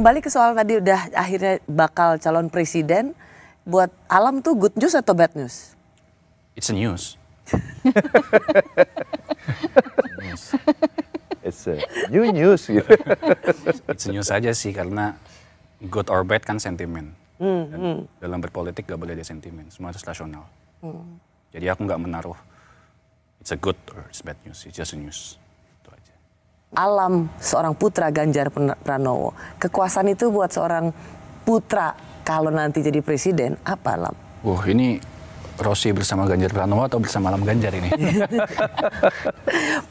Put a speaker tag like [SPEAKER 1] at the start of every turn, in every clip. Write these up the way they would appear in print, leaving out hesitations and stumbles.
[SPEAKER 1] kembali ke soal tadi udah akhirnya bakal calon presiden, buat Alam tuh good news atau bad news?
[SPEAKER 2] It's a news.
[SPEAKER 3] It's a new news gitu.
[SPEAKER 2] It's a news aja sih, karena good or bad kan sentimen. Dan dalam berpolitik gak boleh ada sentimen, semua harus rasional. Jadi aku nggak menaruh it's a good or it's bad news, it's just a news. Itu aja.
[SPEAKER 1] Alam seorang putra Ganjar Pranowo, kekuasaan itu buat seorang putra kalau nanti jadi presiden apa, Alam?
[SPEAKER 2] Ini Rossi bersama Ganjar Pranowo atau bersama Alam Ganjar ini?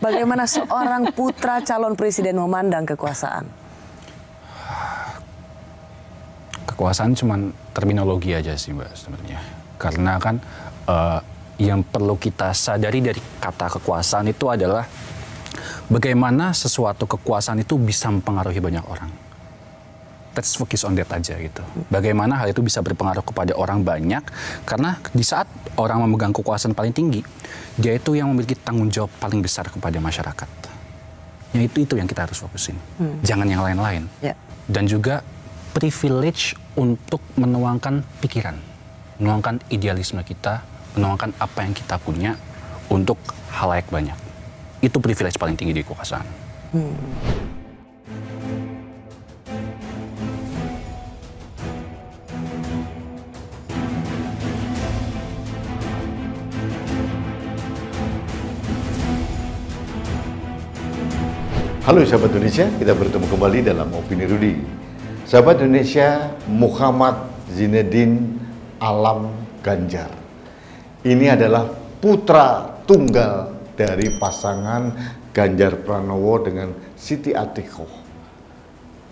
[SPEAKER 1] Bagaimana seorang putra calon presiden memandang kekuasaan?
[SPEAKER 2] Kekuasaan cuman terminologi aja sih Mbak sebenarnya. Karena kan yang perlu kita sadari dari kata kekuasaan itu adalah bagaimana sesuatu kekuasaan itu bisa mempengaruhi banyak orang. Let's focus on that aja gitu. Bagaimana hal itu bisa berpengaruh kepada orang banyak, karena di saat orang memegang kekuasaan paling tinggi, dia itu yang memiliki tanggung jawab paling besar kepada masyarakat. Ya itu yang kita harus fokusin. Jangan yang lain-lain.
[SPEAKER 1] Ya.
[SPEAKER 2] Dan juga privilege untuk menuangkan pikiran, menuangkan idealisme kita, menuangkan apa yang kita punya untuk halayak banyak. Itu privilege paling tinggi di kekuasaan.
[SPEAKER 3] Halo sahabat Indonesia, kita bertemu kembali dalam Opini Rudi. Sahabat Indonesia, Muhammad Zainuddin Alam Ganjar. Ini adalah putra tunggal dari pasangan Ganjar Pranowo dengan Siti Atikoh.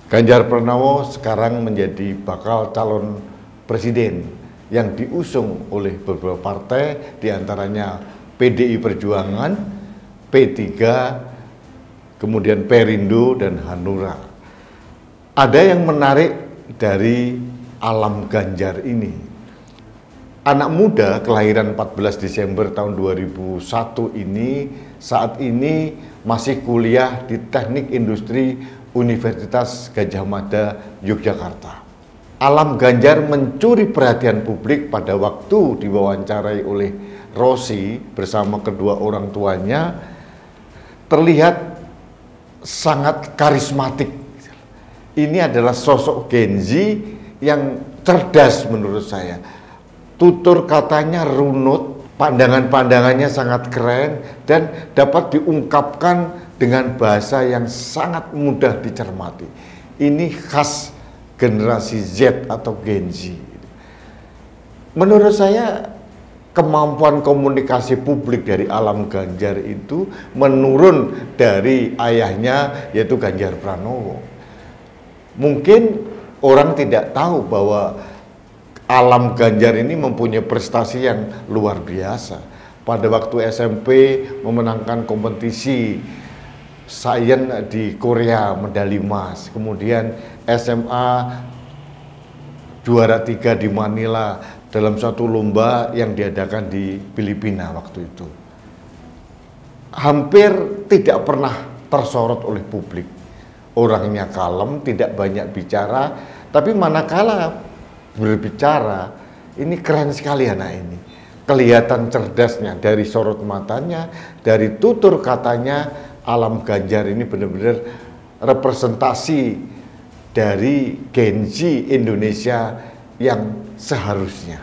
[SPEAKER 3] Ganjar Pranowo sekarang menjadi bakal calon presiden yang diusung oleh beberapa partai, diantaranya PDI Perjuangan, P3, kemudian Perindo dan Hanura. Ada yang menarik dari Alam Ganjar ini. Anak muda kelahiran 14 Desember tahun 2001 ini saat ini masih kuliah di Teknik Industri Universitas Gadjah Mada, Yogyakarta. Alam Ganjar mencuri perhatian publik pada waktu diwawancarai oleh Rossi bersama kedua orang tuanya, terlihat sangat karismatik. Ini adalah sosok Gen Z yang cerdas menurut saya. Tutur katanya runut, pandangan-pandangannya sangat keren, dan dapat diungkapkan dengan bahasa yang sangat mudah dicermati. Ini khas generasi Z atau Gen Z. Menurut saya, kemampuan komunikasi publik dari Alam Ganjar itu menurun dari ayahnya, yaitu Ganjar Pranowo. Mungkin orang tidak tahu bahwa Alam Ganjar ini mempunyai prestasi yang luar biasa. Pada waktu SMP memenangkan kompetisi sains di Korea, medali emas. Kemudian SMA juara 3 di Manila dalam suatu lomba yang diadakan di Filipina waktu itu. Hampir tidak pernah tersorot oleh publik. Orangnya kalem, tidak banyak bicara, tapi manakala berbicara, ini keren sekali anak ini. Kelihatan cerdasnya dari sorot matanya, dari tutur katanya. Alam Ganjar ini benar-benar representasi dari Gen Z Indonesia yang seharusnya.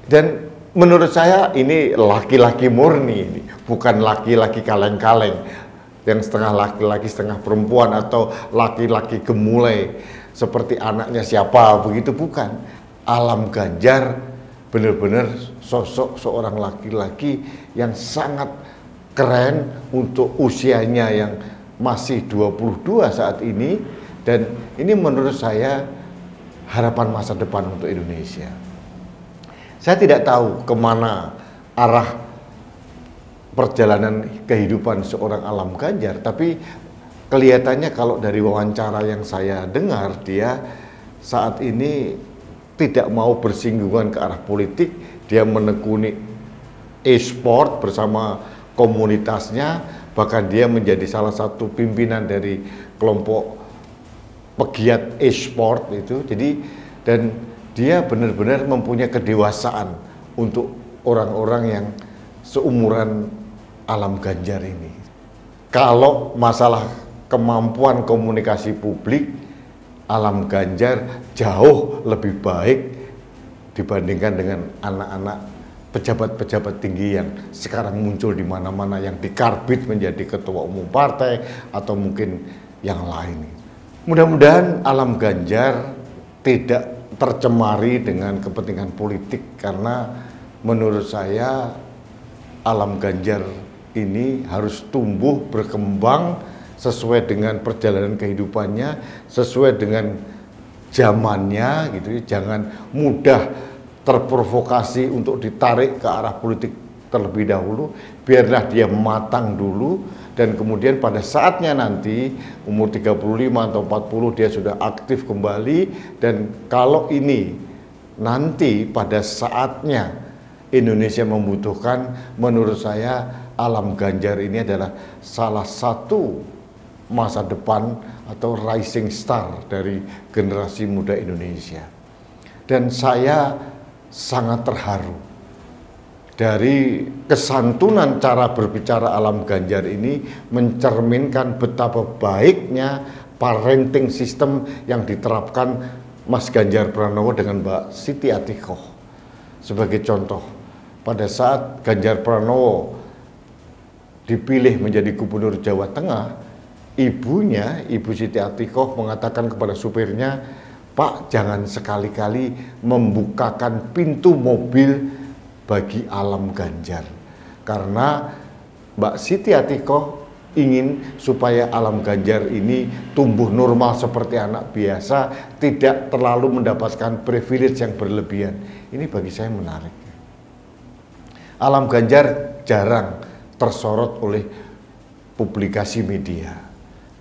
[SPEAKER 3] Dan menurut saya ini laki-laki murni, ini bukan laki-laki kaleng-kaleng yang setengah laki-laki setengah perempuan atau laki-laki gemulai seperti anaknya siapa, begitu bukan. Alam Ganjar benar-benar sosok seorang laki-laki yang sangat keren untuk usianya yang masih 22 saat ini, dan ini menurut saya harapan masa depan untuk Indonesia. Saya tidak tahu kemana arah perjalanan kehidupan seorang Alam Ganjar, tapi kelihatannya kalau dari wawancara yang saya dengar, dia saat ini tidak mau bersinggungan ke arah politik. Dia menekuni e-sport bersama komunitasnya, bahkan dia menjadi salah satu pimpinan dari kelompok pegiat e-sport itu. Jadi dan dia benar-benar mempunyai kedewasaan untuk orang-orang yang seumuran Alam Ganjar ini. Kalau masalah kemampuan komunikasi publik, Alam Ganjar jauh lebih baik dibandingkan dengan anak-anak pejabat-pejabat tinggi yang sekarang muncul di mana-mana, yang dikarbit menjadi ketua umum partai atau mungkin yang lain. Mudah-mudahan Alam Ganjar tidak tercemari dengan kepentingan politik, karena menurut saya Alam Ganjar ini harus tumbuh berkembang sesuai dengan perjalanan kehidupannya, sesuai dengan zamannya gitu ya. Jangan mudah terprovokasi untuk ditarik ke arah politik terlebih dahulu. Biarlah dia matang dulu, dan kemudian pada saatnya nanti umur 35 atau 40 dia sudah aktif kembali. Dan kalau ini nanti pada saatnya Indonesia membutuhkan, menurut saya Alam Ganjar ini adalah salah satu masa depan atau rising star dari generasi muda Indonesia. Dan saya sangat terharu dari kesantunan cara berbicara Alam Ganjar ini, mencerminkan betapa baiknya parenting system yang diterapkan Mas Ganjar Pranowo dengan Mbak Siti Atikoh. Sebagai contoh, pada saat Ganjar Pranowo dipilih menjadi gubernur Jawa Tengah, ibunya, Ibu Siti Atikoh mengatakan kepada supirnya, "Pak, jangan sekali-kali membukakan pintu mobil bagi Alam Ganjar." Karena Mbak Siti Atikoh ingin supaya Alam Ganjar ini tumbuh normal seperti anak biasa, tidak terlalu mendapatkan privilege yang berlebihan. Ini bagi saya menarik. Alam Ganjar jarang tersorot oleh publikasi media.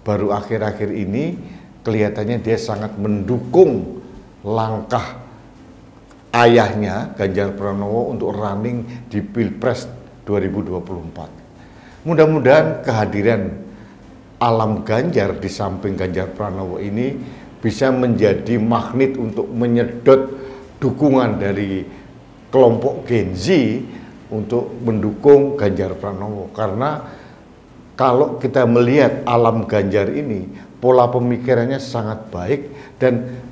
[SPEAKER 3] Baru akhir-akhir ini kelihatannya dia sangat mendukung langkah ayahnya Ganjar Pranowo untuk running di Pilpres 2024. Mudah-mudahan kehadiran Alam Ganjar di samping Ganjar Pranowo ini bisa menjadi magnet untuk menyedot dukungan dari kelompok Gen Z untuk mendukung Ganjar Pranowo. Karena kalau kita melihat Alam Ganjar ini, pola pemikirannya sangat baik, dan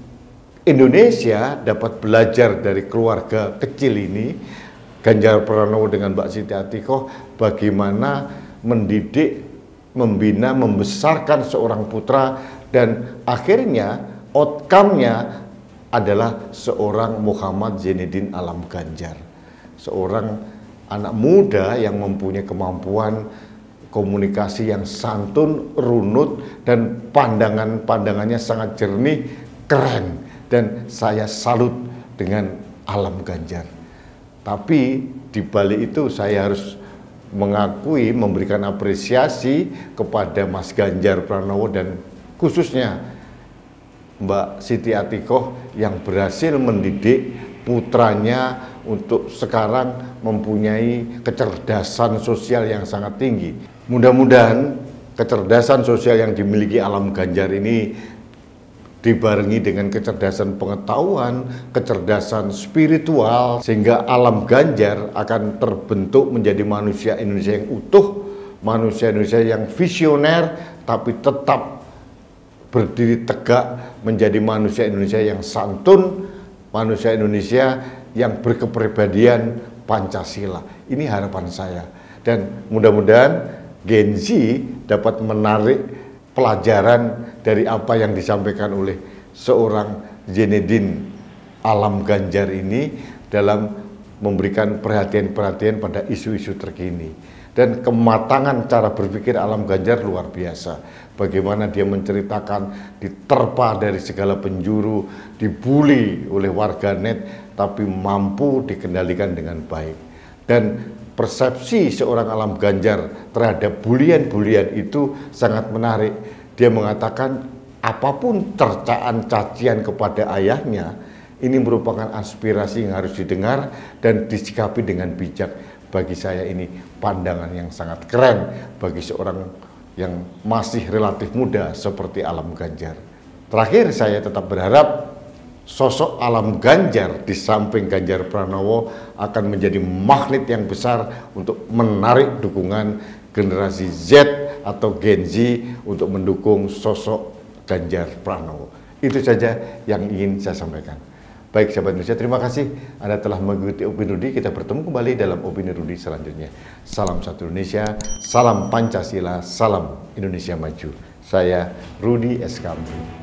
[SPEAKER 3] Indonesia dapat belajar dari keluarga kecil ini, Ganjar Pranowo dengan Mbak Siti Atikoh, bagaimana mendidik, membina, membesarkan seorang putra, dan akhirnya outcome-nya adalah seorang Muhammad Zainuddin Alam Ganjar, seorang anak muda yang mempunyai kemampuan komunikasi yang santun, runut, dan pandangannya sangat jernih, keren, dan saya salut dengan Alam Ganjar. Tapi di balik itu saya harus mengakui, memberikan apresiasi kepada Mas Ganjar Pranowo dan khususnya Mbak Siti Atikoh yang berhasil mendidik putranya untuk sekarang mempunyai kecerdasan sosial yang sangat tinggi. Mudah-mudahan kecerdasan sosial yang dimiliki Alam Ganjar ini dibarengi dengan kecerdasan pengetahuan, kecerdasan spiritual, sehingga Alam Ganjar akan terbentuk menjadi manusia Indonesia yang utuh, manusia Indonesia yang visioner, tapi tetap berdiri tegak menjadi manusia Indonesia yang santun, manusia Indonesia yang berkepribadian Pancasila. Ini harapan saya. Dan mudah-mudahan Gen Z dapat menarik pelajaran dari apa yang disampaikan oleh seorang Zainuddin Alam Ganjar ini dalam memberikan perhatian-perhatian pada isu-isu terkini. Dan kematangan cara berpikir Alam Ganjar luar biasa. Bagaimana dia menceritakan diterpa dari segala penjuru, dibully oleh warganet, tapi mampu dikendalikan dengan baik. Dan persepsi seorang Alam Ganjar terhadap bulian-bulian itu sangat menarik. Dia mengatakan apapun cercaan cacian kepada ayahnya, ini merupakan aspirasi yang harus didengar dan disikapi dengan bijak. Bagi saya ini pandangan yang sangat keren bagi seorang yang masih relatif muda seperti Alam Ganjar. Terakhir, saya tetap berharap sosok Alam Ganjar di samping Ganjar Pranowo akan menjadi magnet yang besar untuk menarik dukungan generasi Z atau Gen Z untuk mendukung sosok Ganjar Pranowo. Itu saja yang ingin saya sampaikan. Baik sahabat Indonesia, terima kasih Anda telah mengikuti Opini Rudi. Kita bertemu kembali dalam Opini Rudi selanjutnya. Salam satu Indonesia, salam Pancasila, salam Indonesia Maju. Saya Rudi S. Kamri.